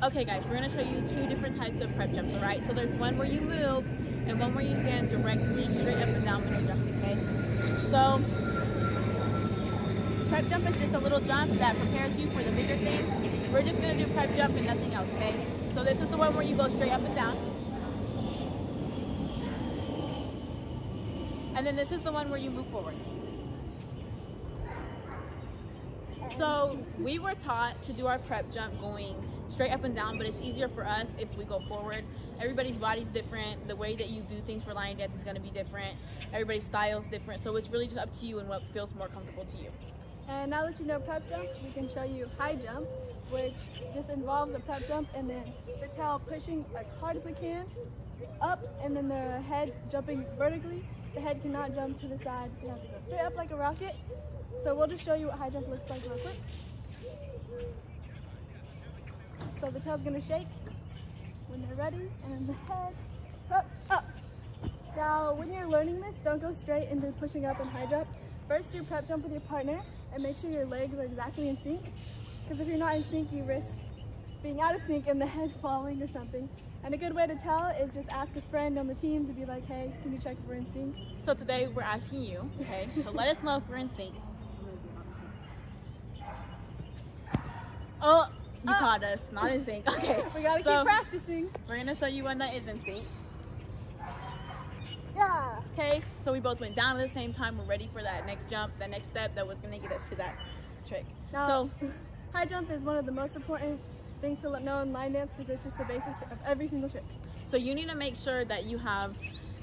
Okay guys, we're gonna show you two different types of prep jumps, alright? So there's one where you move and one where you stand directly straight up and down when you're jumping, okay? So prep jump is just a little jump that prepares you for the bigger thing. We're just gonna do prep jump and nothing else, okay? So this is the one where you go straight up and down. And then this is the one where you move forward. So we were taught to do our prep jump going straight up and down, but it's easier for us if we go forward. Everybody's body's different. The way that you do things for lion dance is going to be different. Everybody's style's different. So it's really just up to you and what feels more comfortable to you. And now that you know prep jump, we can show you high jump, which just involves a prep jump and then the tail pushing as hard as it can up, and then the head jumping vertically. The head cannot jump to the side. You have to go straight up like a rocket. So we'll just show you what high jump looks like real quick. So the tail's gonna shake when they're ready, and then the head up, up. Now, when you're learning this, don't go straight into pushing up and high jump. First, do prep jump with your partner and make sure your legs are exactly in sync. Because if you're not in sync, you risk being out of sync and the head falling or something. And a good way to tell is just ask a friend on the team to be like, hey, can you check if we're in sync? So today we're asking you, okay? So let us know if we're in sync. Oh, you caught us, not in sync. Okay. We gotta keep practicing. We're gonna show you one that is in sync. Yeah. Okay, so we both went down at the same time. We're ready for that next jump, that next step that was gonna get us to that trick. Now, high jump is one of the most important things to know in line dance because it's just the basis of every single trick. So you need to make sure that you have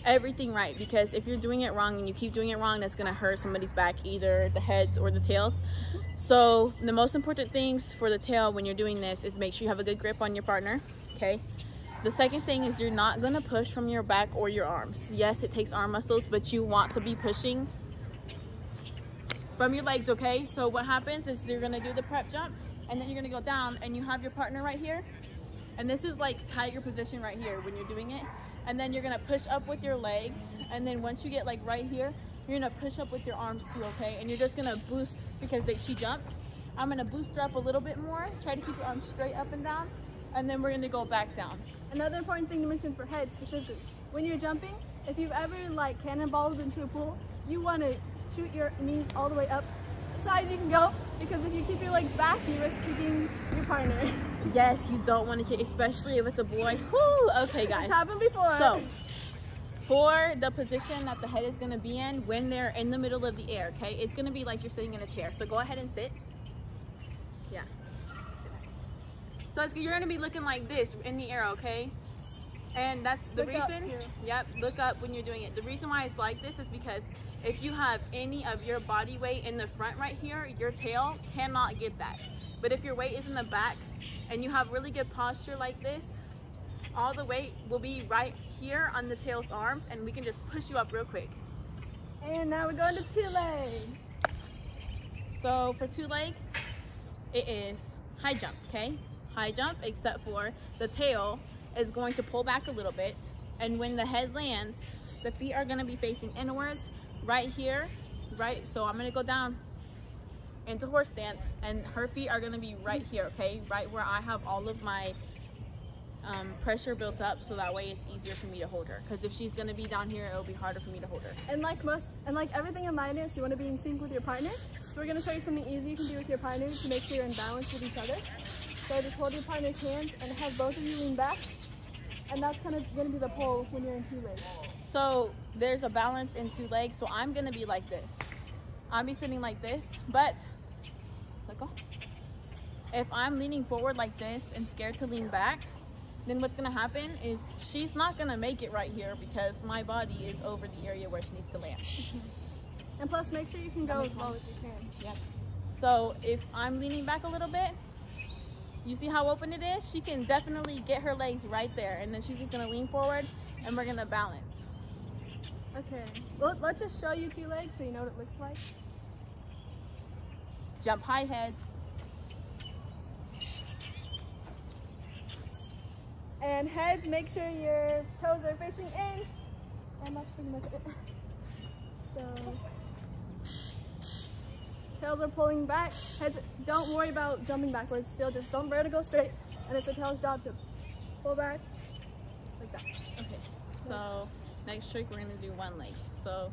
everything right, because if you're doing it wrong and you keep doing it wrong, that's gonna hurt somebody's back, either the heads or the tails. So the most important things for the tail when you're doing this is make sure you have a good grip on your partner, okay? The second thing is you're not gonna push from your back or your arms. Yes, it takes arm muscles, but you want to be pushing from your legs, okay? So what happens is you're gonna do the prep jump and then you're gonna go down and you have your partner right here. And this is like tiger position right here when you're doing it. And then you're gonna push up with your legs. And then once you get like right here, you're gonna push up with your arms too, okay? And you're just gonna boost because she jumped. I'm gonna boost her up a little bit more. Try to keep your arms straight up and down. And then we're gonna go back down. Another important thing to mention for head specifically, when you're jumping, if you've ever like cannonballed into a pool, you wanna shoot your knees all the way up as high as you can go, because if you keep your legs back, you risk kicking your partner. Yes, you don't want to kick, especially if it's a boy. Woo! Okay, guys. It's happened before. So, for the position that the head is going to be in when they're in the middle of the air, okay? It's going to be like you're sitting in a chair. So go ahead and sit. Yeah. So you're going to be looking like this in the air, okay? And that's the reason. Yep, look up when you're doing it. The reason why it's like this is because if you have any of your body weight in the front right here, your tail cannot get that. But if your weight is in the back and you have really good posture like this, all the weight will be right here on the tail's arms and we can just push you up real quick. And now we're going to two leg. So for two leg, it is high jump, okay? High jump, except for the tail is going to pull back a little bit. And when the head lands, the feet are gonna be facing inwards right here, right? So I'm gonna go down into horse stance and her feet are going to be right here, okay, right where I have all of my pressure built up, so that way it's easier for me to hold her, because if she's going to be down here, it'll be harder for me to hold her. And like everything in line dance, you want to be in sync with your partner, so we're going to show you something easy you can do with your partner to make sure you're in balance with each other. So just hold your partner's hands and have both of you lean back, and that's kind of going to be the pull when you're in two legs. So there's a balance in two legs, so I'm going to be like this. I'll be sitting like this, but if I'm leaning forward like this and scared to lean back, then what's gonna happen is she's not gonna make it right here because my body is over the area where she needs to land. And plus, make sure you can go as low as you can. Yep. So if I'm leaning back a little bit, you see how open it is? She can definitely get her legs right there, and then she's just gonna lean forward and we're gonna balance. Okay, well, let's just show you two legs so you know what it looks like. Jump high heads. And heads, make sure your toes are facing in. And that's pretty much it. So, tails are pulling back. Heads, don't worry about jumping backwards. Still, just don't vertical straight. and it's the tail's job to pull back like that. Okay, so next trick we're gonna do one leg. So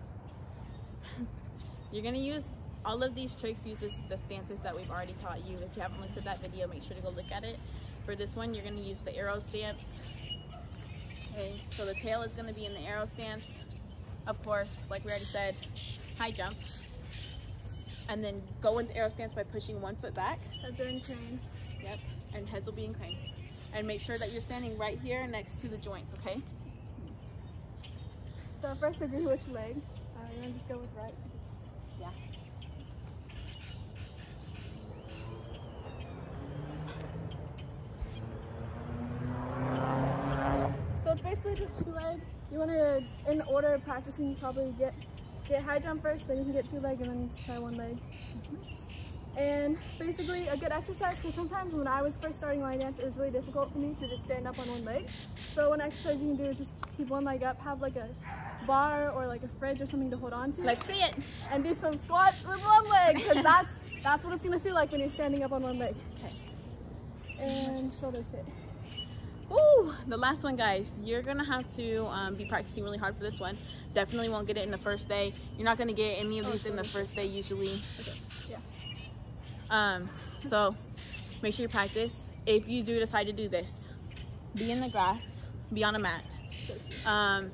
you're gonna use all of these tricks uses the stances that we've already taught you. If you haven't looked at that video, make sure to go look at it. For this one, you're gonna use the arrow stance. Okay, so the tail is gonna be in the arrow stance. Of course, like we already said, high jump. And then go into arrow stance by pushing 1 foot back. Heads are in crane. Yep, and heads will be in crane. And make sure that you're standing right here next to the joints, okay? So first agree which leg. You're gonna just go with right. Yeah. So it's basically just 2 leg. You want to, in order of practicing, you probably get high jump first, then you can get 2 leg, and then you try 1 leg. And basically a good exercise, because sometimes when I was first starting line dance, it was really difficult for me to just stand up on 1 leg. So one exercise you can do is just keep 1 leg up, have like a bar or like a fridge or something to hold on to. Let's see it. And do some squats with 1 leg, because that's what it's gonna feel like when you're standing up on 1 leg. Okay. And shoulder sit. Ooh, the last one, guys. You're gonna have to be practicing really hard for this one. Definitely won't get it in the first day. You're not gonna get any of these in the first day usually. Okay. Yeah. So make sure you practice. If you do decide to do this, be in the grass, be on a mat.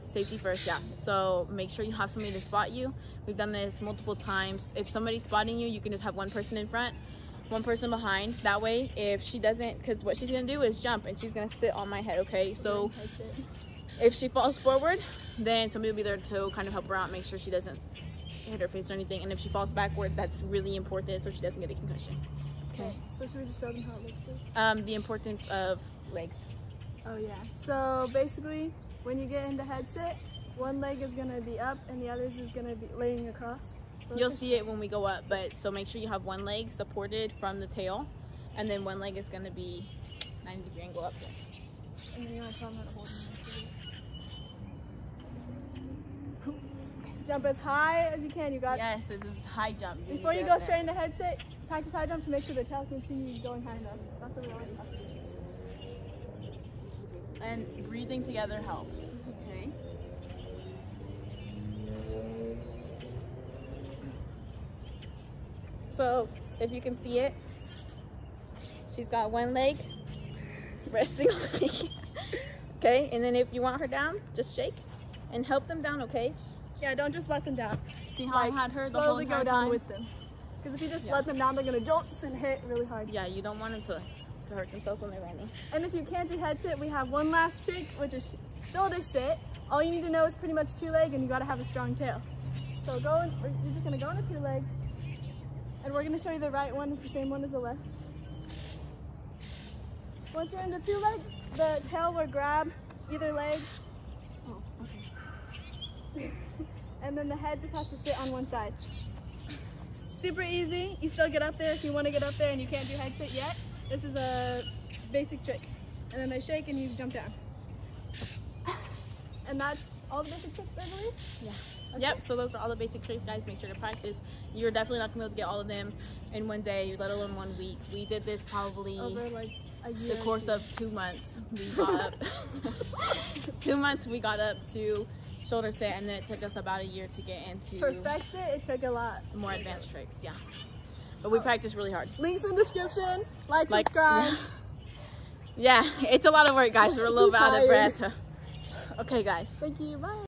Safety first, yeah. So make sure you have somebody to spot you. We've done this multiple times. If somebody's spotting you, you can just have 1 person in front, 1 person behind. That way, if she doesn't, because what she's gonna do is jump and she's gonna sit on my head, okay? So if she falls forward, then somebody will be there to kind of help her out, make sure she doesn't hit her face or anything. And if she falls backward, that's really important so she doesn't get a concussion. Okay. So should we just show them how it looks first? The importance of legs. Oh yeah. So basically, when you get into head sit, 1 leg is gonna be up and the others is gonna be laying across. So You'll see it when we go up, but so make sure you have 1 leg supported from the tail, and then 1 leg is gonna be 90-degree angle up there. And then you want to tell them how to hold them. Jump as high as you can. You got. Yes, this is high jump. Before you go straight into head sit, practice high jump to make sure the tail can see you going high enough. That's what we always have to do. And breathing together helps. Okay. So if you can see it, she's got 1 leg resting on me. Okay, and then if you want her down, just shake and help them down, okay? Yeah, don't just let them down. See how I had her the whole slowly entire go down time? with them. Because if you just let them down, they're gonna jolt and hit really hard. Yeah, you don't want them to hurt themselves when they're running. And if you can't do head sit, we have 1 last trick, which is shoulder sit. All you need to know is pretty much 2 leg, and you gotta have a strong tail. So you're just gonna go into 2 leg, and we're gonna show you the right one. It's the same one as the left. Once you're into 2 legs, the tail will grab either leg. Oh, okay. And then the head just has to sit on 1 side. Super easy. You still get up there if you want to get up there and you can't do head sit yet. This is a basic trick. And then they shake and you jump down. And that's all the basic tricks, I believe? Yeah. Okay. Yep, so those are all the basic tricks, guys. Make sure to practice. You're definitely not going to be able to get all of them in 1 day, let alone 1 week. We did this probably over like a year. The course of 2 months. We got up. 2 months we got up to shoulder sit, and then it took us about a year to get into perfect it. It took a lot. More advanced tricks, yeah. But we practiced really hard. Links in the description. Like, subscribe. Yeah, it's a lot of work, guys. We're a little bit out of breath. Okay, guys. Thank you. Bye.